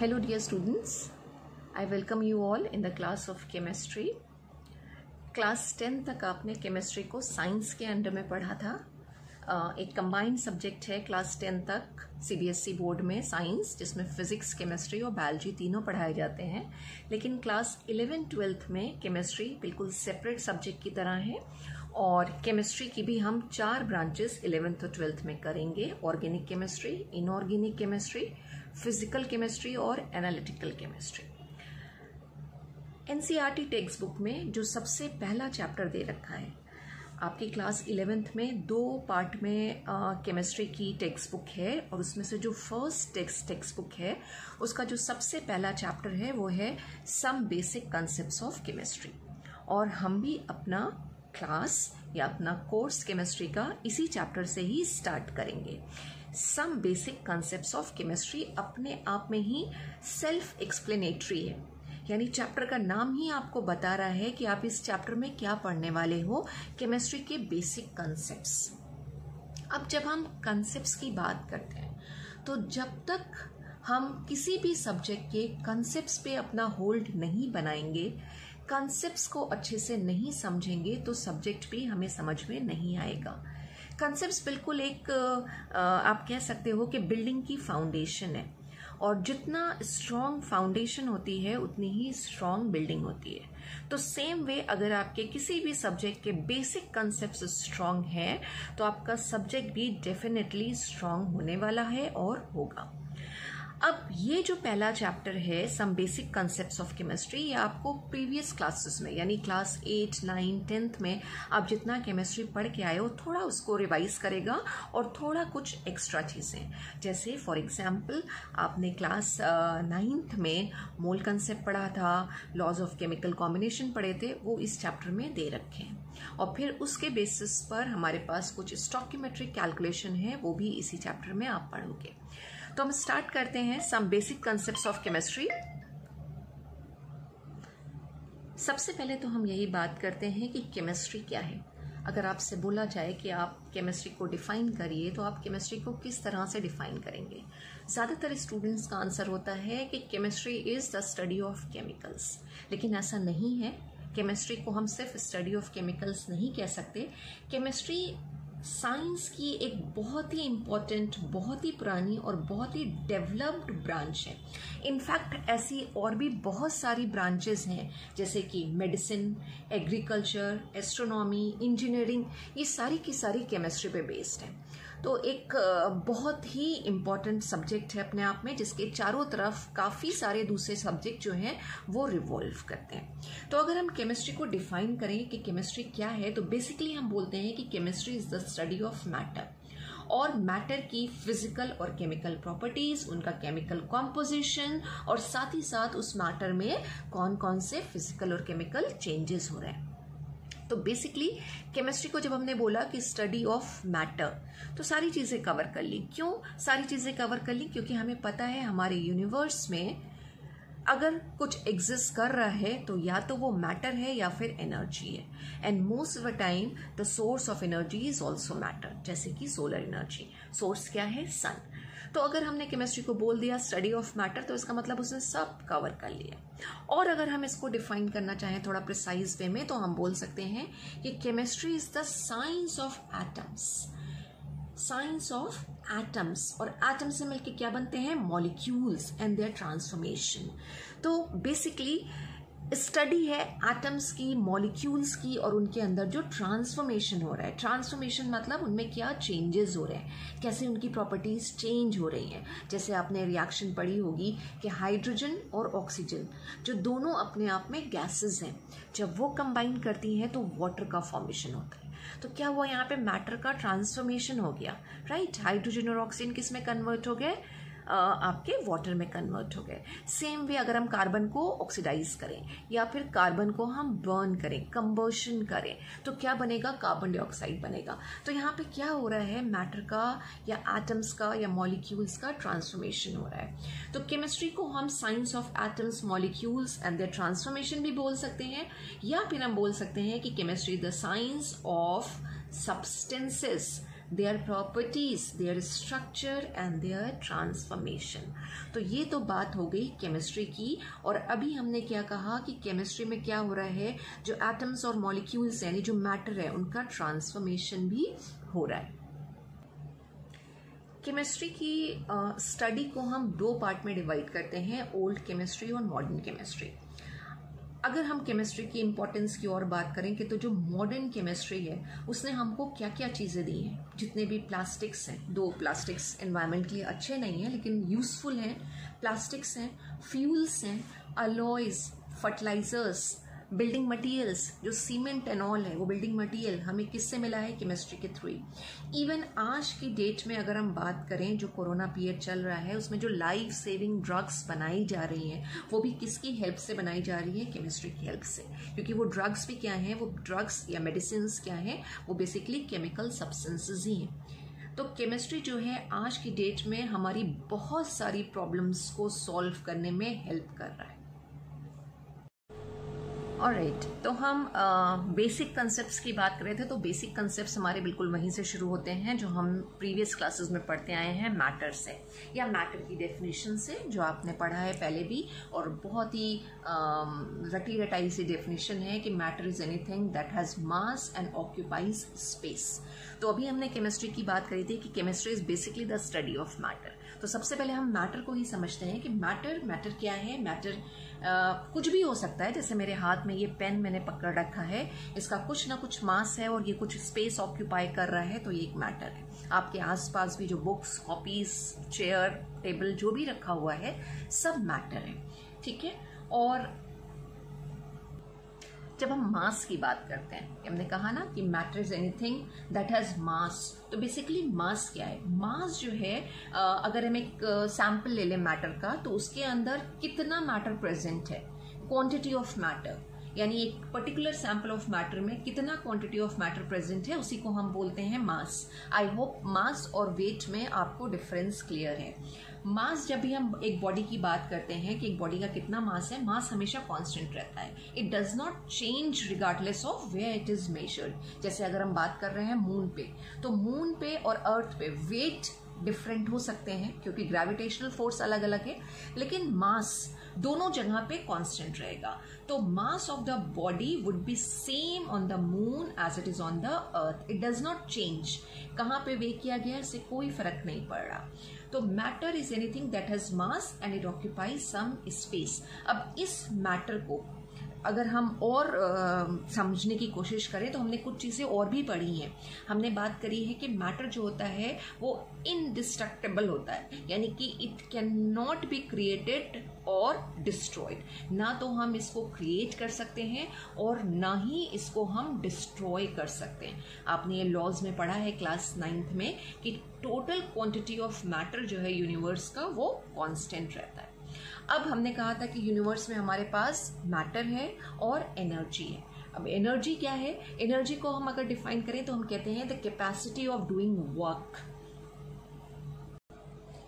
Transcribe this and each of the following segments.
Hello dear students, I welcome you all in the class of chemistry. Class 10 तक आपने chemistry को science के under में पढ़ा था. एक कंबाइंड सब्जेक्ट है क्लास 10 तक सीबीएसई बोर्ड में साइंस, जिसमें फिजिक्स, केमिस्ट्री और बायोलॉजी तीनों पढ़ाए जाते हैं. लेकिन क्लास 11-12 में केमिस्ट्री बिल्कुल सेपरेट सब्जेक्ट की तरह है और केमिस्ट्री की भी हम 4 ब्रांचेस 11th और 12th में करेंगे. Organic chemistry, inorganic chemistry, physical chemistry और analytical chemistry. NCERT textbook में जो सबसे पहला चैप्टर दे रखा है, आपकी क्लास 11th में 2 पार्ट में केमिस्ट्री की टेक्स्ट बुक है और उसमें से जो फर्स्ट टेक्स्ट बुक है उसका जो सबसे पहला चैप्टर है वो है some basic concepts of chemistry. और हम भी अपना क्लास या अपना कोर्स केमिस्ट्री का इसी चैप्टर से ही स्टार्ट करेंगे. Some basic concepts of chemistry अपने आप में ही सेल्फ एक्सप्लेनेटरी है, यानी चैप्टर का नाम ही आपको बता रहा है कि आप इस चैप्टर में क्या पढ़ने वाले हो, केमिस्ट्री के बेसिक कॉन्सेप्ट्स. अब जब हम कॉन्सेप्ट्स की बात करते हैं तो जब तक हम किसी भी सब्जेक्ट के कॉन्सेप्ट्स पे अपना होल्ड नहीं बनाएंगे, कॉन्सेप्ट्स को अच्छे से नहीं समझेंगे, तो सब्जेक्ट भी हमें समझ में नहीं आएगा. कॉन्सेप्ट्स बिल्कुल एक आप कह सकते हो कि बिल्डिंग की फाउंडेशन है और जितना स्ट्रॉन्ग फाउंडेशन होती है उतनी ही स्ट्रॉन्ग बिल्डिंग होती है. तो सेम वे अगर आपके किसी भी सब्जेक्ट के बेसिक कॉन्सेप्ट्स स्ट्रॉन्ग हैं तो आपका सब्जेक्ट भी डेफिनेटली स्ट्रॉन्ग होने वाला है और होगा. अब ये जो पहला चैप्टर है some basic concepts of chemistry, ये आपको प्रीवियस क्लासेस में यानी क्लास 8, 9, 10th में आप जितना केमिस्ट्री पढ़ के आए हो थोड़ा उसको रिवाइज करेगा और थोड़ा कुछ एक्स्ट्रा चीज़ें, जैसे फॉर एग्जांपल आपने क्लास 9th में मोल कंसेप्ट पढ़ा था, लॉज ऑफ केमिकल कॉम्बिनेशन पढ़े थे, वो इस चैप्टर में दे रखे हैं. और फिर उसके बेसिस पर हमारे पास कुछ स्टॉकियोमेट्रिक कैलकुलेशन है, वो भी इसी चैप्टर में आप पढ़ोगे. तो हम स्टार्ट करते हैं some basic concepts of chemistry. सबसे पहले तो हम यही बात करते हैं कि केमिस्ट्री क्या है. अगर आपसे बोला जाए कि आप केमिस्ट्री को डिफाइन करिए तो आप केमिस्ट्री को किस तरह से डिफाइन करेंगे. ज़्यादातर स्टूडेंट्स का आंसर होता है कि chemistry is the study of chemicals, लेकिन ऐसा नहीं है. केमिस्ट्री को हम सिर्फ स्टडी ऑफ केमिकल्स नहीं कह सकते. केमिस्ट्री साइंस की एक बहुत ही इम्पॉर्टेंट, बहुत ही पुरानी और बहुत ही डेवलप्ड ब्रांच है. इनफैक्ट ऐसी और भी बहुत सारी ब्रांचेस हैं जैसे कि मेडिसिन, एग्रीकल्चर, एस्ट्रोनॉमी, इंजीनियरिंग, ये सारी की सारी केमिस्ट्री पे बेस्ड है. तो एक बहुत ही इम्पॉर्टेंट सब्जेक्ट है अपने आप में, जिसके चारों तरफ काफ़ी सारे दूसरे सब्जेक्ट जो हैं वो रिवॉल्व करते हैं. तो अगर हम केमिस्ट्री को डिफाइन करें कि केमिस्ट्री क्या है, तो बेसिकली हम बोलते हैं कि chemistry is the study of matter और मैटर की फिजिकल और केमिकल प्रॉपर्टीज, उनका केमिकल कॉम्पोजिशन और साथ ही साथ उस मैटर में कौन कौन से फिजिकल और केमिकल चेंजेस हो रहे हैं. तो बेसिकली केमिस्ट्री को जब हमने बोला कि स्टडी ऑफ मैटर, तो सारी चीज़ें कवर कर ली. क्यों सारी चीज़ें कवर कर ली? क्योंकि हमें पता है हमारे यूनिवर्स में अगर कुछ एग्जिस्ट कर रहा है तो या तो वो मैटर है या फिर एनर्जी है. And most of the time the source of energy is also matter, जैसे कि सोलर एनर्जी. सोर्स क्या है? सन. तो अगर हमने केमिस्ट्री को बोल दिया स्टडी ऑफ मैटर, तो इसका मतलब उसने सब कवर कर लिया. और अगर हम इसको डिफाइन करना चाहें थोड़ा प्रिसाइज वे में, तो हम बोल सकते हैं कि chemistry is the science of atoms. Science of atoms, और एटम से मिलकर क्या बनते हैं? Molecules and their transformation. तो बेसिकली स्टडी है एटम्स की, मॉलिक्यूल्स की, और उनके अंदर जो ट्रांसफॉर्मेशन हो रहा है. ट्रांसफॉर्मेशन मतलब उनमें क्या चेंजेस हो रहे हैं, कैसे उनकी प्रॉपर्टीज चेंज हो रही हैं. जैसे आपने रिएक्शन पढ़ी होगी कि हाइड्रोजन और ऑक्सीजन जो दोनों अपने आप में गैसेस हैं, जब वो कंबाइन करती हैं तो वाटर का फॉर्मेशन होता है. तो क्या हुआ? यहाँ पे मैटर का ट्रांसफॉर्मेशन हो गया, राइट. हाइड्रोजन और ऑक्सीजन किस में कन्वर्ट हो गए? आपके वाटर में कन्वर्ट हो गए. सेम वे अगर हम कार्बन को ऑक्सीडाइज करें या फिर कार्बन को हम बर्न करें, कंबर्शन करें, तो क्या बनेगा? कार्बन डाइऑक्साइड बनेगा. तो यहाँ पे क्या हो रहा है? मैटर का या एटम्स का या मॉलिक्यूल्स का ट्रांसफॉर्मेशन हो रहा है. तो केमिस्ट्री को हम science of atoms, molecules and their transformation भी बोल सकते हैं, या फिर हम बोल सकते हैं कि chemistry the science of substances their properties, their structure and their transformation. तो ये तो बात हो गई केमिस्ट्री की। और अभी हमने क्या कहा कि केमिस्ट्री में क्या हो रहा है, जो एटम्स और मॉलिक्यूल्स यानी जो मैटर है उनका ट्रांसफॉर्मेशन भी हो रहा है। केमिस्ट्री की स्टडी को हम दो पार्ट में डिवाइड करते हैं, ओल्ड केमिस्ट्री और मॉडर्न केमिस्ट्री। अगर हम केमिस्ट्री की इम्पोर्टेंस की और बात करें कि तो जो मॉडर्न केमिस्ट्री है उसने हमको क्या क्या चीज़ें दी हैं, जितने भी प्लास्टिक्स हैं, दो प्लास्टिक्स एनवायरनमेंट के लिए अच्छे नहीं हैं लेकिन यूजफुल हैं, प्लास्टिक्स हैं, फ्यूल्स हैं, अलॉयज, फर्टिलाइजर्स, बिल्डिंग मटेरियल्स, जो सीमेंट एंड ऑल है वो बिल्डिंग मटेरियल हमें किससे मिला है, केमिस्ट्री के थ्रू। इवन आज की डेट में अगर हम बात करें, जो कोरोना पीरियड चल रहा है उसमें जो लाइफ सेविंग ड्रग्स बनाई जा रही हैं वो भी किसकी हेल्प से बनाई जा रही है, केमिस्ट्री की हेल्प से। क्योंकि वो ड्रग्स भी क्या हैं, वो ड्रग्स या मेडिसिन क्या हैं, वो बेसिकली केमिकल सब्सटेंसेस ही हैं। तो केमिस्ट्री जो है आज की डेट में हमारी बहुत सारी प्रॉब्लम्स को सॉल्व करने में हेल्प कर रहा है। ऑलराइट, तो हम बेसिक कंसेप्ट्स की बात कर रहे थे। तो बेसिक कंसेप्ट्स हमारे बिल्कुल वहीं से शुरू होते हैं जो हम प्रीवियस क्लासेस में पढ़ते आए हैं, मैटर से या मैटर की डेफिनेशन से, जो आपने पढ़ा है पहले भी। और बहुत ही रटी रटाई सी डेफिनेशन है कि matter is anything that has mass and occupies space. तो अभी हमने केमिस्ट्री की बात करी थी कि chemistry is basically the study of matter. तो सबसे पहले हम मैटर को ही समझते हैं कि मैटर क्या है। मैटर कुछ भी हो सकता है। जैसे मेरे हाथ में ये पेन मैंने पकड़ रखा है, इसका कुछ ना कुछ मास है और ये कुछ स्पेस ऑक्यूपाई कर रहा है, तो ये एक मैटर है। आपके आसपास भी जो बुक्स, कॉपीज, चेयर, टेबल जो भी रखा हुआ है सब मैटर है, ठीक है। और जब हम मास की बात करते हैं, हमने कहा ना कि matter is anything that has मास। तो बेसिकली मास क्या है, मास जो है अगर हम एक सैंपल ले लें मैटर का, तो उसके अंदर कितना मैटर प्रेजेंट है, क्वांटिटी ऑफ मैटर, यानी एक पर्टिकुलर सैंपल ऑफ मैटर में कितना क्वांटिटी ऑफ मैटर प्रेजेंट है, उसी को हम बोलते हैं मास। आई होप मास और वेट में आपको डिफरेंस क्लियर है। मास, जब भी हम एक बॉडी की बात करते हैं कि एक बॉडी का कितना मास है, मास हमेशा कांस्टेंट रहता है। It does not change regardless of where it is measured. जैसे अगर हम बात कर रहे हैं मून पे, तो मून पे और अर्थ पे वेट डिफरेंट हो सकते हैं क्योंकि ग्रेविटेशनल फोर्स अलग अलग है, लेकिन मास दोनों जगह पे कांस्टेंट रहेगा। तो mass of the body would be same on the moon as it is on the earth. It does not change. कहाँ पे वे किया गया इससे कोई फर्क नहीं पड़ रहा। तो matter is anything that has mass and it occupies some space. अब इस मैटर को अगर हम और समझने की कोशिश करें तो हमने कुछ चीज़ें और भी पढ़ी हैं। हमने बात करी है कि मैटर जो होता है वो इनडिस्ट्रक्टेबल होता है, यानी कि it can not be created और डिस्ट्रॉयड। ना तो हम इसको क्रिएट कर सकते हैं और ना ही इसको हम डिस्ट्रॉय कर सकते हैं। आपने ये लॉज में पढ़ा है क्लास 9th में कि टोटल क्वांटिटी ऑफ मैटर जो है यूनिवर्स का वो कांस्टेंट रहता है। अब हमने कहा था कि यूनिवर्स में हमारे पास मैटर है और एनर्जी है। अब एनर्जी क्या है, एनर्जी को हम अगर डिफाइन करें तो हम कहते हैं the capacity of doing work.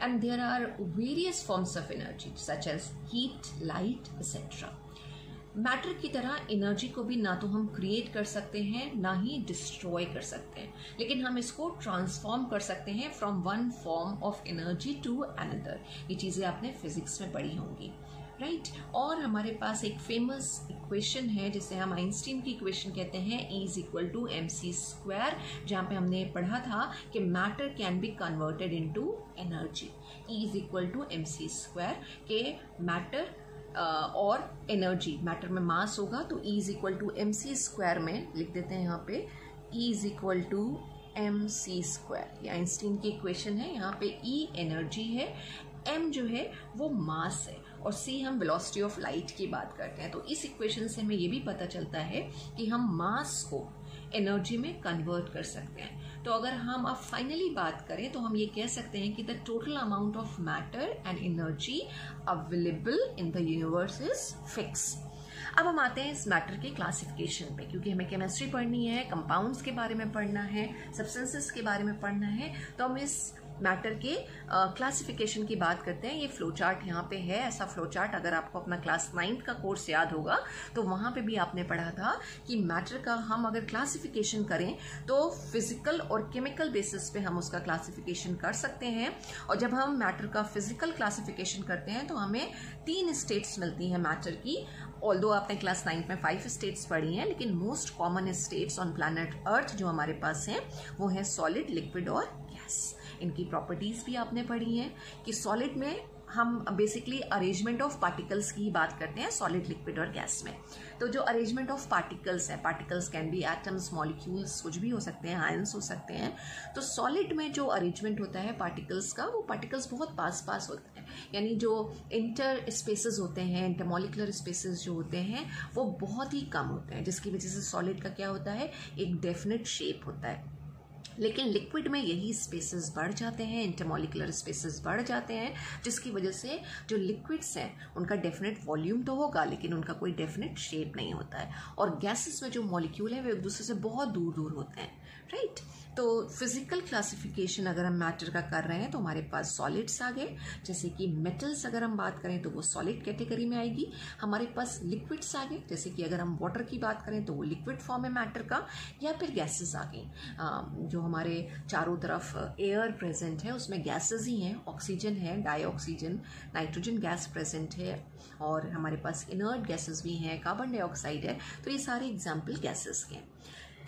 And there are various forms of energy such as heat, light etcetera. Matter की तरह एनर्जी को भी ना तो हम क्रिएट कर सकते हैं ना ही डिस्ट्रॉय कर सकते हैं, लेकिन हम इसको ट्रांसफॉर्म कर सकते हैं from one form of energy to another. ये चीज़ें आपने फिजिक्स में पढ़ी होंगी, राइट। और हमारे पास एक फेमस इक्वेशन है जिसे हम आइंस्टीन की इक्वेशन कहते हैं, E is equal to mc², जहाँ पे हमने पढ़ा था कि matter can be converted into energy. E is equal to mc² के मैटर और एनर्जी, मैटर में मास होगा तो E is equal to mc² में लिख देते हैं यहाँ पे E is equal to mc²। ये आइंस्टीन की इक्वेशन है। यहाँ पे E एनर्जी है, m जो है वो मास है और c हम वेलोसिटी ऑफ लाइट की बात करते हैं। तो इस इक्वेशन से हमें ये भी पता चलता है कि हम मास को एनर्जी में कन्वर्ट कर सकते हैं। तो अगर हम अब फाइनली बात करें तो हम ये कह सकते हैं कि the total amount of matter and energy available in the universe is fix. अब हम आते हैं इस मैटर के क्लासिफिकेशन पे, क्योंकि हमें केमिस्ट्री पढ़नी है, कंपाउंड्स के बारे में पढ़ना है, सब्सटेंसेस के बारे में पढ़ना है, तो हम इस मैटर के क्लासिफिकेशन की बात करते हैं। ये फ्लो चार्ट यहाँ पे है। ऐसा फ्लो चार्ट अगर आपको अपना क्लास 9th का कोर्स याद होगा तो वहाँ पे भी आपने पढ़ा था कि मैटर का हम अगर क्लासिफिकेशन करें तो फिजिकल और केमिकल बेसिस पे हम उसका क्लासिफिकेशन कर सकते हैं। और जब हम मैटर का फिजिकल क्लासिफिकेशन करते हैं तो हमें 3 स्टेट्स मिलती हैं मैटर की। ऑल्दो आपने क्लास 9 में 5 स्टेट्स पढ़ी हैं, लेकिन most common states on planet Earth जो हमारे पास हैं वो है सॉलिड, लिक्विड और गैस। इनकी प्रॉपर्टीज भी आपने पढ़ी हैं कि सॉलिड में हम बेसिकली अरेंजमेंट ऑफ पार्टिकल्स की ही बात करते हैं सॉलिड, लिक्विड और गैस में। तो जो अरेंजमेंट ऑफ पार्टिकल्स है, particles can be atoms, molecules, कुछ भी हो सकते हैं, आयंस हो सकते हैं। तो सॉलिड में जो अरेंजमेंट होता है पार्टिकल्स का, वो पार्टिकल्स बहुत पास पास होते हैं, यानी जो इंटर स्पेसेस होते हैं, इंटरमॉलिकुलर स्पेसेस जो होते हैं वो बहुत ही कम होते हैं, जिसकी वजह से सॉलिड का क्या होता है, एक डेफिनेट शेप होता है। लेकिन लिक्विड में यही स्पेसेस बढ़ जाते हैं, इंटरमॉलिकुलर स्पेसेस बढ़ जाते हैं, जिसकी वजह से जो लिक्विड्स हैं उनका डेफिनेट वॉल्यूम तो होगा लेकिन उनका कोई डेफिनेट शेप नहीं होता है। और गैसेस में जो मॉलिक्यूल है वे एक दूसरे से बहुत दूर दूर होते हैं, राइट। तो फिजिकल क्लासिफिकेशन अगर हम मैटर का कर रहे हैं तो हमारे पास सॉलिड्स आ गए, जैसे कि मेटल्स अगर हम बात करें तो वो सॉलिड कैटेगरी में आएगी। हमारे पास लिक्विड्स आ गए, जैसे कि अगर हम वाटर की बात करें तो वो लिक्विड फॉर्म है मैटर का। या फिर गैसेस आ गई, जो हमारे चारों तरफ एयर प्रेजेंट है उसमें गैसेस ही हैं, ऑक्सीजन है, डाइऑक्सीजन, नाइट्रोजन गैस प्रेजेंट है, और हमारे पास इनर्ट गैसेस भी हैं, कार्बन डाइऑक्साइड है। तो ये सारे एग्जाम्पल गैसेस के हैं।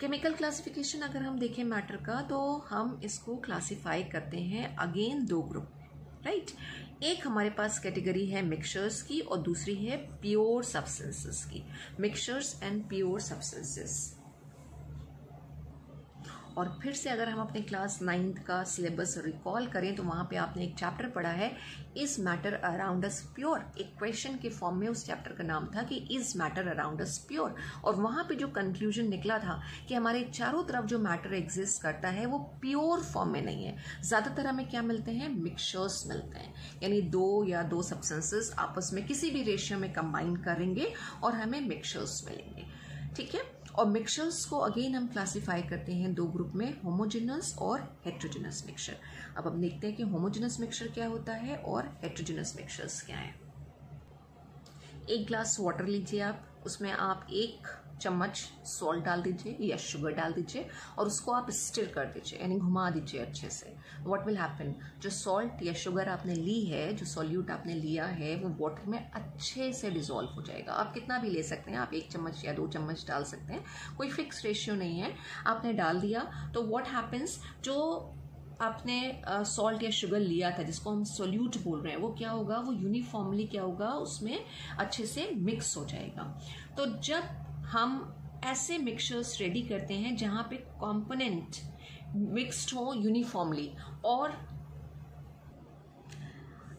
केमिकल क्लासिफिकेशन अगर हम देखें मैटर का तो हम इसको क्लासिफाई करते हैं अगेन 2 ग्रुप, राइट। एक हमारे पास कैटेगरी है मिक्सचर्स की और दूसरी है प्योर सब्सटेंसेस की, मिक्सचर्स एंड प्योर सब्सटेंसेस। और फिर से अगर हम अपने क्लास 9th का सिलेबस रिकॉल करें तो वहाँ पे आपने एक चैप्टर पढ़ा है is matter around us pure. एक क्वेश्चन के फॉर्म में उस चैप्टर का नाम था कि is matter around us pure. और वहाँ पे जो कंक्लूजन निकला था कि हमारे चारों तरफ जो मैटर एग्जिस्ट करता है वो प्योर फॉर्म में नहीं है। ज़्यादातर हमें क्या मिलते हैं, मिक्सचर्स मिलते हैं, यानी 2 या 2 सब्सटेंसेस आपस में किसी भी रेशियो में कंबाइन करेंगे और हमें मिक्सचर्स मिलेंगे, ठीक है। और मिक्सचर्स को अगेन हम क्लासिफाई करते हैं 2 ग्रुप में, होमोजेनस और हेट्रोजेनस मिक्सचर। अब हम देखते हैं कि होमोजेनस मिक्सचर क्या होता है और हेट्रोजेनस मिक्सचर्स क्या है। एक ग्लास वाटर लीजिए आप, उसमें आप 1 चम्मच सॉल्ट डाल दीजिए या शुगर डाल दीजिए और उसको आप स्टिर कर दीजिए, यानी घुमा दीजिए अच्छे से। व्हाट विल हैपन, जो सॉल्ट या शुगर आपने ली है, जो सॉल्यूट आपने लिया है, वो वाटर में अच्छे से डिसॉल्व हो जाएगा। आप कितना भी ले सकते हैं, आप 1 चम्मच या 2 चम्मच डाल सकते हैं, कोई फिक्स रेशियो नहीं है। आपने डाल दिया तो व्हाट हैपन्स, जो आपने सॉल्ट या शुगर लिया था जिसको हम सोल्यूट बोल रहे हैं, वो क्या होगा, वो यूनिफॉर्मली क्या होगा, उसमें अच्छे से मिक्स हो जाएगा। तो जब हम ऐसे मिक्सचर्स रेडी करते हैं जहां पे कंपोनेंट मिक्स्ड हो यूनिफॉर्मली और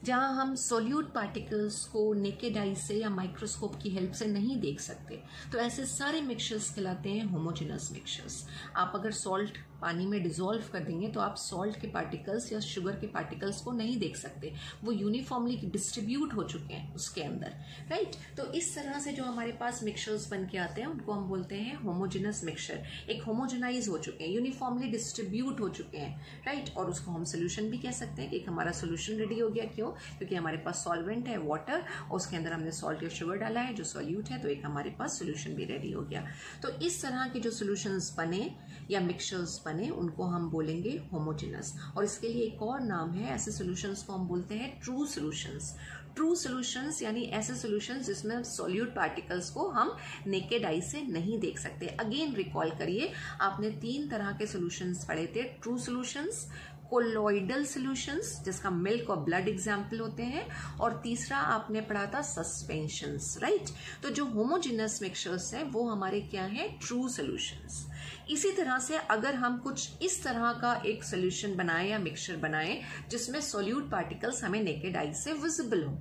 जहां हम सोल्यूट पार्टिकल्स को नेकेड आई से या माइक्रोस्कोप की हेल्प से नहीं देख सकते, तो ऐसे सारे मिक्सचर्स कहलाते हैं होमोजेनस मिक्सचर्स। आप अगर सॉल्ट पानी में डिसॉल्व कर देंगे तो आप सॉल्ट के पार्टिकल्स या शुगर के पार्टिकल्स को नहीं देख सकते, वो यूनिफॉर्मली डिस्ट्रीब्यूट हो चुके हैं उसके अंदर, राइट। तो इस तरह से जो हमारे पास मिक्सचर्स बन के आते हैं उनको हम बोलते हैं होमोजेनस मिक्सचर। एक होमोजेनाइज हो चुके हैं, यूनिफॉर्मली डिस्ट्रीब्यूट हो चुके हैं, राइट। और उसको हम सोल्यूशन भी कह सकते हैं कि एक हमारा सोल्यूशन रेडी हो गया। क्यों, क्योंकि हमारे पास सॉल्वेंट है वाटर और उसके अंदर हमने सॉल्ट या शुगर डाला है जो सॉल्यूट है, तो एक हमारे पास सोल्यूशन भी रेडी हो गया। तो इस तरह के जो सोल्यूशंस बने या मिक्सचर्स बने उनको हम बोलेंगे होमोजेनस। और इसके लिए एक और नाम है, ऐसे सॉल्यूशंस को हम बोलते हैं ट्रू सॉल्यूशंस। ट्रू सॉल्यूशंस यानी ऐसे सॉल्यूशंस जिसमें सॉल्यूट पार्टिकल्स को हम नेकेड आई से नहीं देख सकते। अगेन रिकॉल करिए, आपने 3 तरह के सॉल्यूशंस पढ़े थे, ट्रू सॉल्यूशंस, कोलोइडल सॉल्यूशंस जिसका मिल्क और ब्लड एग्जाम्पल होते हैं, और तीसरा आपने पढ़ा था सस्पेंशंस, राइट। तो जो होमोजेनस मिक्सचर्स हैं वो हमारे क्या है, ट्रू सॉल्यूशंस। इसी तरह से अगर हम कुछ इस तरह का एक सॉल्यूशन बनाएं या मिक्सचर बनाएं जिसमें सॉल्यूट पार्टिकल्स हमें नेकेड आई से विजिबल हो,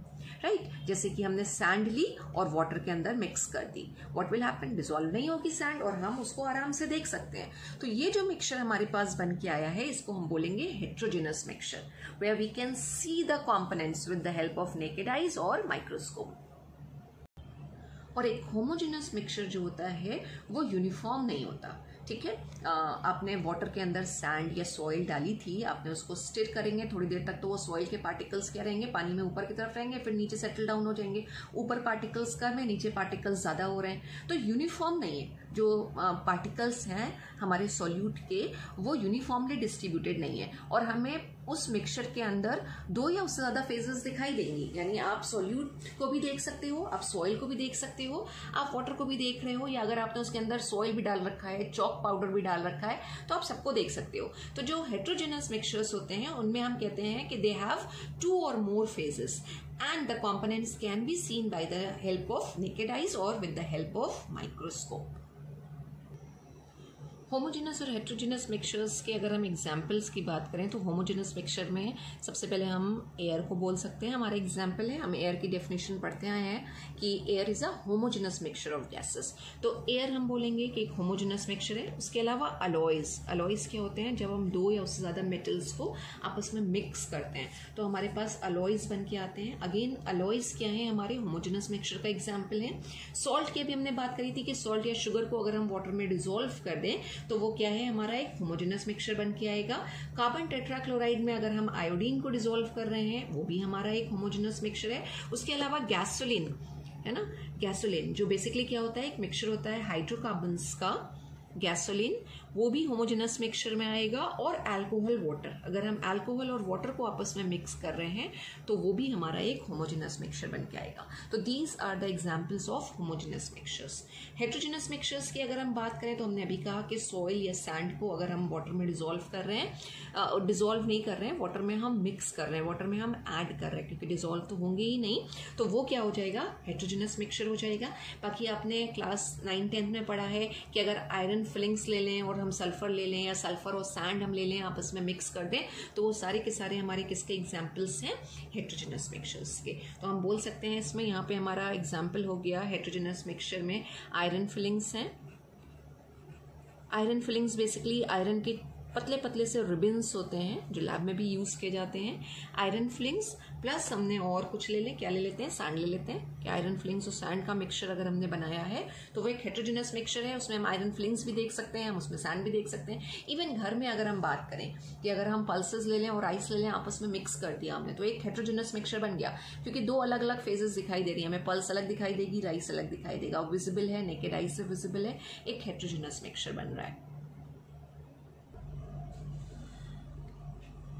राइट, जैसे कि हमने सैंड ली और वाटर के अंदर मिक्स कर दी, व्हाट विल हैपन, डिसॉल्व नहीं होगी सैंड और हम उसको आराम से देख सकते हैं। तो ये जो मिक्सचर हमारे पास बन के आया है इसको हम बोलेंगे heterogeneous mixture, where we can see the components with the help of naked eyes और माइक्रोस्कोप। और एक होमोजेनस मिक्सचर जो होता है वो यूनिफॉर्म नहीं होता, ठीक है। आपने वाटर के अंदर सैंड या सॉइल डाली थी, आपने उसको स्टिर करेंगे थोड़ी देर तक, तो वो सॉइल के पार्टिकल्स क्या रहेंगे, पानी में ऊपर की तरफ रहेंगे, फिर नीचे सेटल डाउन हो जाएंगे। ऊपर पार्टिकल्स कम है, नीचे पार्टिकल्स ज्यादा हो रहे हैं, तो यूनिफॉर्म नहीं है। जो पार्टिकल्स हैं हमारे सॉल्यूट के, वो यूनिफॉर्मली डिस्ट्रीब्यूटेड नहीं है, और हमें उस मिक्सचर के अंदर दो या उससे ज्यादा फेजेस दिखाई देंगी। यानी आप सॉल्यूट को भी देख सकते हो, आप सॉइल को भी देख सकते हो, आप वाटर को भी देख रहे हो, या अगर आपने उसके अंदर सॉइल भी डाल रखा है, चॉक पाउडर भी डाल रखा है, तो आप सबको देख सकते हो। तो जो हेट्रोजेनस मिक्सचर्स होते हैं उनमें हम कहते हैं कि they have 2 or more phases and the components can be seen by the help of naked eyes or with the help of microscope. Homogeneous और हेट्रोजेनस मिक्सचर्स के अगर हम एग्जाम्पल्स की बात करें तो होमोजेनस मिक्सचर में सबसे पहले हम एयर को बोल सकते हैं। हमारा एग्जाम्पल है, हम एयर की डेफिनेशन पढ़ते आए हैं कि air is a homogeneous mixture of gases. तो एयर हम बोलेंगे कि एक होमोजेनस मिक्सचर है। उसके अलावा अलॉयज, अलॉयज क्या होते हैं, जब हम 2 या उससे ज़्यादा मेटल्स को आपस में मिक्स करते हैं तो हमारे पास अलॉयज बन के आते हैं। अगेन अलॉयज क्या है, हमारे होमोजेनस मिक्सचर का एग्जाम्पल है। सॉल्ट की अभी हमने बात करी थी कि सॉल्ट या शुगर को अगर हम वाटर में डिजोल्व कर दें तो वो क्या है, हमारा एक होमोजेनस मिक्सचर बन के आएगा। कार्बन टेट्राक्लोराइड में अगर हम आयोडीन को डिसॉल्व कर रहे हैं वो भी हमारा एक होमोजेनस मिक्सचर है। उसके अलावा गैसोलीन है ना, गैसोलीन जो बेसिकली क्या होता है, एक मिक्सचर होता है हाइड्रोकार्बन्स का, गैसोलीन, वो भी होमोजेनस मिक्सचर में आएगा। और अल्कोहल वाटर, अगर हम अल्कोहल और वाटर को आपस में मिक्स कर रहे हैं तो वो भी हमारा एक होमोजेनस मिक्सचर बन के आएगा। तो these are the examples of homogeneous mixtures. Heterogeneous mixtures की अगर हम बात करें तो हमने अभी कहा कि सॉइल या सैंड को अगर हम वाटर में डिसॉल्व कर रहे हैं, डिसॉल्व नहीं कर रहे हैं, वाटर में हम मिक्स कर रहे हैं, वाटर में हम ऐड कर रहे हैं, क्योंकि डिसॉल्व तो होंगे ही नहीं, तो वो क्या हो जाएगा, हेट्रोजेनस मिक्सचर हो जाएगा। बाकी आपने क्लास 9-10 में पढ़ा है कि अगर आयरन फिलिंग्स ले लें और हम सल्फर ले लें, या सल्फर और सैंड हम ले लें, आपस में मिक्स कर दें, तो वो सारे के सारे हमारे किसके एग्जाम्पल्स हैं, हेट्रोजेनस मिक्सचर्स के। तो हम बोल सकते हैं इसमें, यहाँ पे हमारा एग्जाम्पल हो गया हेट्रोजेनस मिक्सचर में आयरन फिलिंग्स हैं। आयरन फिलिंग्स बेसिकली आयरन के पतले पतले से रिबन्स होते हैं जो लैब में भी यूज किए जाते हैं। आयरन फिलिंग्स प्लस हमने और कुछ ले लें, क्या ले लेते हैं, सैंड ले लेते हैं कि आयरन फिलिंग्स और सैंड का मिक्सचर अगर हमने बनाया है तो वो एक हेट्रोजेनस मिक्सचर है। उसमें हम आयरन फिलिंग्स भी देख सकते हैं, हम उसमें सैंड भी देख सकते हैं। इवन घर में अगर हम बात करें कि अगर हम पल्सेस ले लें और आइस ले लें, आपस में मिक्स कर दिया हमने, तो एक हेट्रोजेनस मिक्सचर बन गया, क्योंकि 2 अलग अलग फेजेस दिखाई दे रही है हमें, पल्स अलग दिखाई देगी, राइस अलग दिखाई देगा, विजिबल है, नेकेड आई से विजिबल है, एक हेट्रोजेनस मिक्सचर बन रहा है।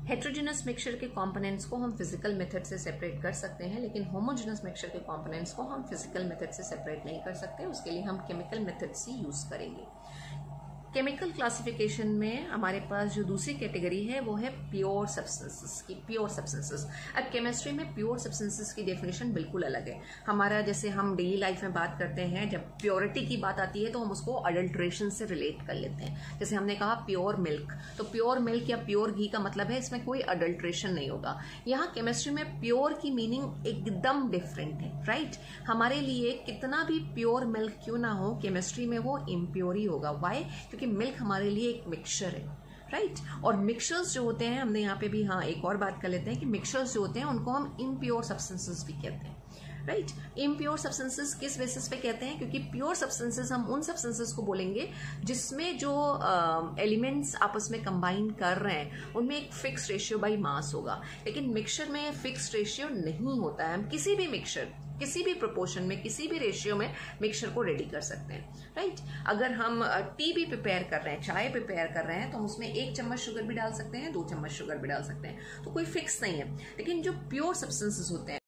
हेट्रोजेनस मिक्सचर के कंपोनेंट्स को हम फिजिकल मेथड से सेपरेट कर सकते हैं, लेकिन होमोजेनस मिक्सचर के कंपोनेंट्स को हम फिजिकल मेथड से सेपरेट नहीं कर सकते। उसके लिए हम केमिकल मेथड से यूज करेंगे। केमिकल क्लासिफिकेशन में हमारे पास जो दूसरी कैटेगरी है वो है प्योर सब्सटेंसेस की, प्योर सब्सटेंसेस। अब केमिस्ट्री में प्योर सब्सटेंसेस की डेफिनेशन बिल्कुल अलग है। हमारा जैसे हम डेली लाइफ में बात करते हैं, जब प्योरिटी की बात आती है तो हम उसको अडल्ट्रेशन से रिलेट कर लेते हैं। जैसे हमने कहा प्योर मिल्क, तो प्योर मिल्क या प्योर घी का मतलब है इसमें कोई अडल्ट्रेशन नहीं होगा। यहाँ केमिस्ट्री में प्योर की मीनिंग एकदम डिफरेंट है, राइट। हमारे लिए कितना भी प्योर मिल्क क्यों ना हो, केमिस्ट्री में वो इम्प्योर ही होगा। वाई? क्योंकि मिल्क हमारे लिए एक मिक्सचर है, राइट। और मिक्सचर्स जो होते हैं, हमने यहाँ पे भी हाँ एक और बात कर लेते हैं कि मिक्सचर्स जो होते हैं उनको हम इम्प्योर सब्सटेंसेस भी कहते हैं, राइट। इम्प्योर सब्सटेंसेस किस बेसिस पे कहते हैं, क्योंकि प्योर सब्सटेंसेस हम उन सब्सटेंसेस को बोलेंगे जिसमें जो एलिमेंट्स आपस में कंबाइन कर रहे हैं उनमें एक फिक्स रेशियो बाई मास होगा। लेकिन मिक्सचर में फिक्स रेशियो नहीं होता है। हम किसी भी मिक्सचर, किसी भी प्रोपोर्शन में, किसी भी रेशियो में मिक्सचर को रेडी कर सकते हैं, राइट। अगर हम टी भी प्रिपेयर कर रहे हैं, चाय प्रिपेयर कर रहे हैं, तो हम उसमें 1 चम्मच शुगर भी डाल सकते हैं, 2 चम्मच शुगर भी डाल सकते हैं, तो कोई फिक्स नहीं है। लेकिन जो प्योर सब्सटेंसेस होते हैं,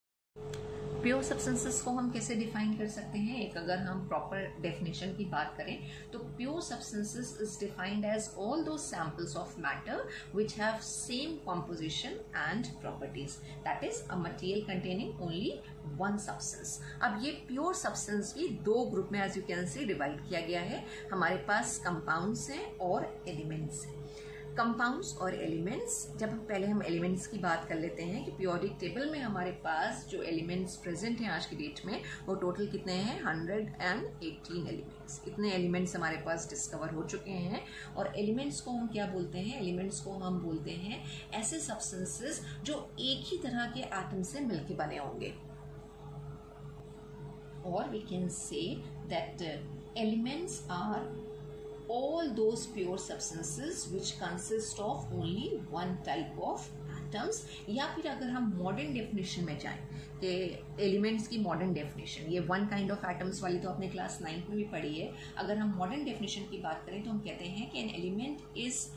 प्योर सब्सटेंसेस को हम कैसे डिफाइन कर सकते हैं, एक अगर हम प्रॉपर डेफिनेशन की बात करें तो pure substances is defined as all those samples of matter which have same composition and properties, that is a material containing only one substance. अब ये प्योर सब्सटेंस भी 2 ग्रुप में as you can see divide किया गया है। हमारे पास compounds हैं और एलिमेंट्स हैं। कंपाउंड्स और एलिमेंट्स, जब पहले हम एलिमेंट्स की बात कर लेते हैं कि पीरियोडिक टेबल में हमारे पास जो एलिमेंट्स प्रेजेंट हैं आज की डेट में वो टोटल कितने हैं, 118 एलिमेंट्स। कितने एलिमेंट्स हमारे पास डिस्कवर हो चुके हैं। और एलिमेंट्स को हम क्या बोलते हैं, एलिमेंट्स को हम बोलते हैं ऐसे सब्सटेंसेस जो एक ही तरह के एटम से मिलकर बने होंगे। और we can say that elements are all those pure substances which consist of only one type of atoms, या फिर अगर हम मॉडर्न डेफिनेशन में जाएं कि एलिमेंट्स की मॉडर्न डेफिनेशन, ये वन काइंड ऑफ एटम्स वाली तो आपने क्लास 9 में भी पढ़ी है। अगर हम मॉडर्न डेफिनेशन की बात करें तो हम कहते हैं कि an element is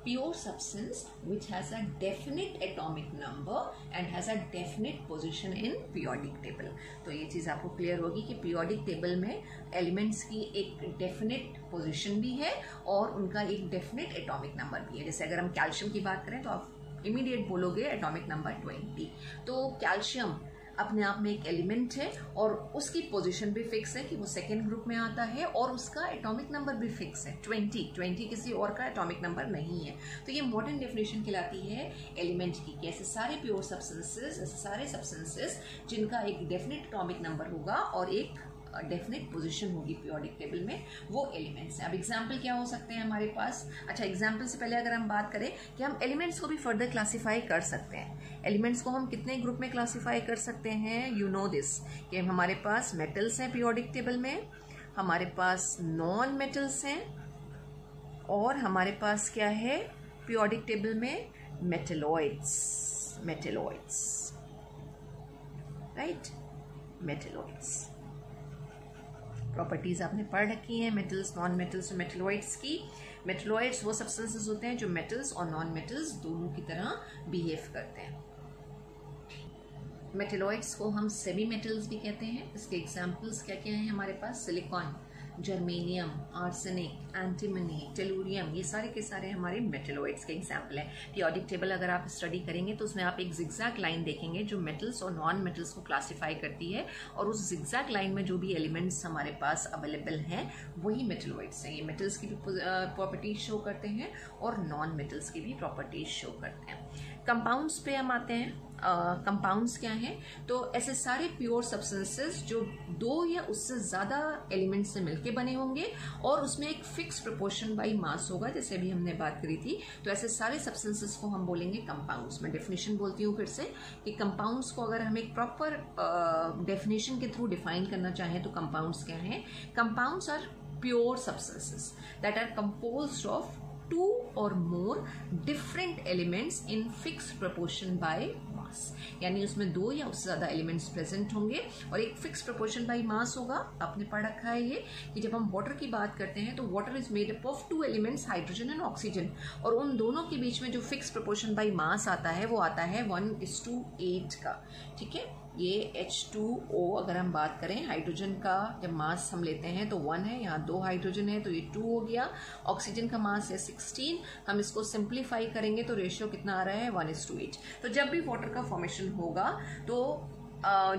pure substance which has a definite atomic number and has a definite position in periodic table। तो ये चीज़ आपको क्लियर होगी कि periodic table में एलिमेंट्स की एक डेफिनेट पोजीशन भी है और उनका एक डेफिनेट एटॉमिक नंबर भी है। जैसे अगर हम कैल्शियम की बात करें तो आप इमीडिएट बोलोगे एटॉमिक नंबर 20। तो कैल्शियम अपने आप में एक एलिमेंट है और उसकी पोजीशन भी फिक्स है कि वो सेकेंड ग्रुप में आता है और उसका एटॉमिक नंबर भी फिक्स है 20 किसी और का एटॉमिक नंबर नहीं है। तो ये मॉडर्न डेफिनेशन कहलाती है एलिमेंट की कि ऐसे सारे प्योर सब्सटेंसेस, ऐसे सारे सब्सटेंसेस जिनका एक डेफिनेट एटॉमिक नंबर होगा और एक डेफिनेट पोजीशन होगी पीरियोडिक टेबल में, वो एलिमेंट्स हैं। अब एग्जाम्पल क्या हो सकते हैं हमारे पास? अच्छा, एग्जाम्पल से पहले अगर हम बात करें कि हम एलिमेंट्स को भी फर्दर क्लासीफाई कर सकते हैं। एलिमेंट्स को हम कितने ग्रुप में क्लासीफाई कर सकते हैं? यू नो दिस कि हमारे पास मेटल्स हैं पीरियोडिक टेबल में, हमारे पास नॉन मेटल्स हैं और हमारे पास क्या है पीरियोडिक टेबल में? Metalloids, right, metalloids. प्रॉपर्टीज आपने पढ़ रखी हैं मेटल्स, नॉन मेटल्स और मेटलॉइड्स की। मेटलॉइड्स वो सब्सटेंसेस होते हैं जो मेटल्स और नॉन मेटल्स दोनों की तरह बिहेव करते हैं। मेटलॉइड्स को हम सेमी मेटल्स भी कहते हैं। इसके एग्जांपल्स क्या क्या हैं हमारे पास? Silicon, germanium, arsenic, antimony, tellurium, ये सारे के सारे हमारे मेटलॉइड्स के एग्जाम्पल हैं। पीरियोडिक टेबल अगर आप स्टडी करेंगे तो उसमें आप एक जिगजैग लाइन देखेंगे जो मेटल्स और नॉन मेटल्स को क्लासिफाई करती है और उस जिगजैग लाइन में जो भी एलिमेंट्स हमारे पास अवेलेबल हैं वही मेटलॉइड्स हैं। ये मेटल्स की भी प्रॉपर्टीज शो करते हैं और नॉन मेटल्स की भी प्रॉपर्टीज शो करते हैं। कंपाउंड्स पे हम आते हैं। कंपाउंड्स क्या हैं? तो ऐसे सारे प्योर सब्सटेंसेस जो दो या उससे ज़्यादा एलिमेंट्स से मिलके बने होंगे और उसमें एक फिक्स प्रोपोर्शन बाई मास होगा, जैसे अभी हमने बात करी थी। तो ऐसे सारे सब्सटेंसेस को हम बोलेंगे कंपाउंड्स। मैं डेफिनेशन बोलती हूँ फिर से कि कंपाउंड्स को अगर हम एक प्रॉपर डेफिनेशन के थ्रू डिफाइन करना चाहें तो कंपाउंड्स क्या हैं? Compounds are pure substances that are composed of two or more different elements in fixed proportion by mass। यानी उसमें दो या उससे ज्यादा एलिमेंट्स प्रेजेंट होंगे और एक फिक्स प्रोपोर्शन बाय मास होगा। आपने पढ़ रखा है ये कि जब हम वाटर की बात करते हैं तो water is made up of two elements, hydrogen and oxygen, और उन दोनों के बीच में जो फिक्स प्रोपोर्शन बाय मास आता है वो आता है 1:8 का। ठीक है, ये H2O अगर हम बात करें, हाइड्रोजन का जब मास हम लेते हैं तो 1 है, यहाँ 2 हाइड्रोजन है तो ये 2 हो गया। ऑक्सीजन का मास है 16। हम इसको सिंप्लीफाई करेंगे तो रेशियो कितना आ रहा है? 1:8। तो जब भी वाटर का फॉर्मेशन होगा तो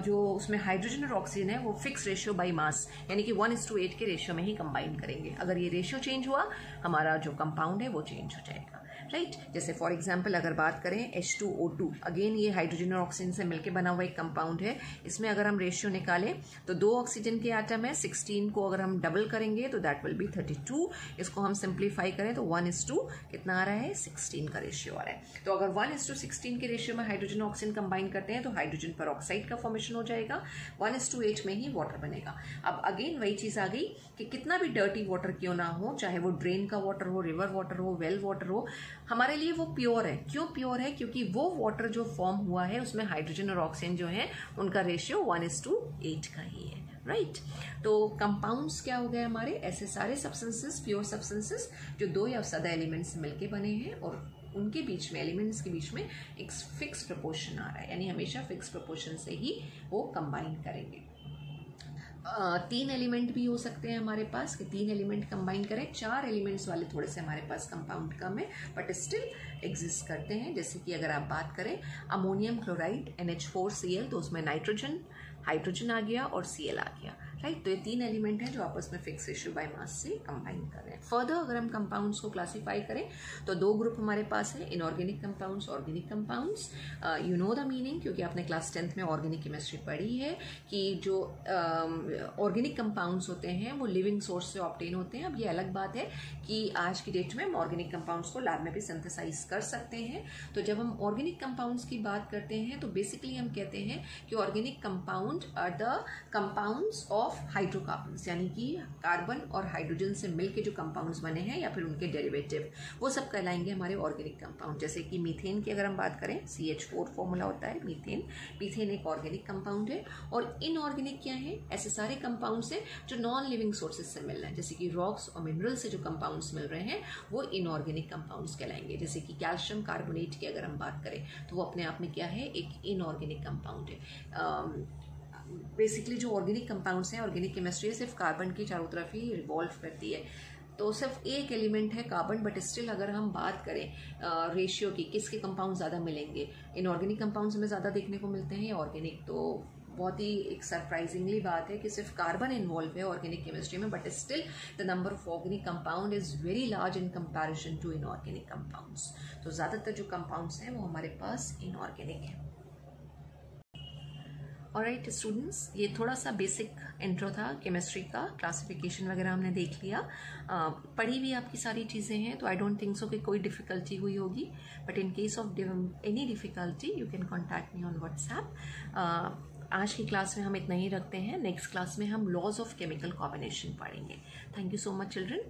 जो उसमें हाइड्रोजन और ऑक्सीजन है वो फिक्स रेशियो बाय मास यानी कि 1:8 के रेशियो में ही कंबाइन करेंगे। अगर ये रेशियो चेंज हुआ हमारा जो कंपाउंड है वो चेंज हो जाएगा, राइट। जैसे फॉर एग्जांपल अगर बात करें H2O2, अगेन ये हाइड्रोजन और ऑक्सीजन से मिलकर बना हुआ एक कंपाउंड है। इसमें अगर हम रेशियो निकालें तो 2 ऑक्सीजन के एटम है, 16 को अगर हम डबल करेंगे तो दैट विल बी 32। इसको हम सिंप्लीफाई करें तो 1:, कितना आ रहा है? 16 का रेशियो आ रहा है। तो अगर 1:16 के रेशियो में हाइड्रोजन ऑक्सीजन कंबाइन करते हैं तो हाइड्रोजन पर ऑक्साइड का फॉर्मेशन हो जाएगा, 1:8 में ही वाटर बनेगा। अब अगेन वही चीज आ गई कि कितना भी डर्टी वाटर क्यों ना हो, चाहे वो ड्रेन का वाटर हो, रिवर वाटर हो, वेल वाटर हो, हमारे लिए वो प्योर है। क्यों प्योर है? क्योंकि वो वाटर जो फॉर्म हुआ है उसमें हाइड्रोजन और ऑक्सीजन जो है उनका रेशियो 1:8 का ही है, राइट। तो कंपाउंड्स क्या हो गए हमारे? ऐसे सारे सब्सटेंसेस, प्योर सब्सटेंसेस जो दो या ज्यादा एलिमेंट्स मिलके बने हैं और उनके बीच में, एलिमेंट्स के बीच में एक फिक्स प्रोपोर्शन आ रहा है, यानी हमेशा फिक्स प्रोपोर्शन से ही वो कंबाइन करेंगे। 3 एलिमेंट भी हो सकते हैं हमारे पास कि 3 एलिमेंट कंबाइन करें। 4 एलिमेंट्स वाले थोड़े से हमारे पास कंपाउंड कम है बट स्टिल एग्जिस्ट करते हैं। जैसे कि अगर आप बात करें अमोनियम क्लोराइड NH4Cl, तो उसमें नाइट्रोजन, हाइड्रोजन आ गया और Cl आ गया, राइट। तो ये 3 एलिमेंट हैं जो आपस में फिक्स रेशियो बाय मास से कंबाइन कर रहे हैं। फर्दर अगर हम कंपाउंड्स को क्लासीफाई करें तो 2 ग्रुप हमारे पास है, inorganic compounds, organic compounds. You know the meaning क्योंकि आपने क्लास 10th में ऑर्गेनिक केमिस्ट्री पढ़ी है कि जो ऑर्गेनिक कंपाउंड्स होते हैं वो लिविंग सोर्स से ऑब्टेन होते हैं। अब ये अलग बात है कि आज की डेट में हम ऑर्गेनिक कंपाउंड्स को लैब में भी सिंथेसाइज कर सकते हैं। तो जब हम ऑर्गेनिक कंपाउंड्स की बात करते हैं तो बेसिकली हम कहते हैं कि organic compound are the compounds of of hydrocarbons, यानी कि कार्बन और हाइड्रोजन से मिलके जो कंपाउंड्स बने हैं या फिर उनके डेरिवेटिव, वो सब कहलाएंगे हमारे ऑर्गेनिक कंपाउंड। जैसे कि मीथेन की अगर हम बात करें, CH4 फॉर्मूला होता है मीथेन। मीथेन एक ऑर्गेनिक कंपाउंड है। और इनऑर्गेनिक क्या है? ऐसे सारे कंपाउंड्स हैं जो नॉन लिविंग सोर्सेज से मिल रहे हैं, जैसे कि रॉक्स और मिनरल से जो कंपाउंड्स मिल रहे हैं वो इनऑर्गेनिक कंपाउंड्स कहलाएंगे। जैसे कि कैल्शियम कार्बोनेट की अगर हम बात करें तो वो अपने आप में क्या है? एक इनऑर्गेनिक कंपाउंड है। बेसिकली जो ऑर्गेनिक कंपाउंड्स हैं, ऑर्गेनिक केमिस्ट्री सिर्फ कार्बन की चारों तरफ ही रिवॉल्व करती है, तो सिर्फ एक एलिमेंट है कार्बन, बट स्टिल अगर हम बात करें रेशियो की, किसके कंपाउंड ज़्यादा मिलेंगे, इनऑर्गेनिक कंपाउंड्स में ज़्यादा देखने को मिलते हैं या ऑर्गेनिक, तो बहुत ही एक सरप्राइजिंगली बात है कि सिर्फ कार्बन इन्वॉल्व है ऑर्गेनिक केमिस्ट्री में, but still the number of organic compound is very large in comparison to inorganic compounds. तो ज़्यादातर जो कंपाउंड्स हैं वो हमारे पास इनऑर्गेनिक हैं। ऑलराइट स्टूडेंट्स, ये थोड़ा सा बेसिक इंट्रो था केमिस्ट्री का, क्लासिफिकेशन वगैरह हमने देख लिया। पढ़ी भी आपकी सारी चीज़ें हैं, तो आई डोंट थिंक सो कि कोई डिफ़िकल्टी हुई होगी, but in case of any difficulty you can contact me on WhatsApp. आज की क्लास में हम इतना ही रखते हैं। नेक्स्ट क्लास में हम लॉज ऑफ केमिकल कॉम्बिनेशन पढ़ेंगे। Thank you so much children.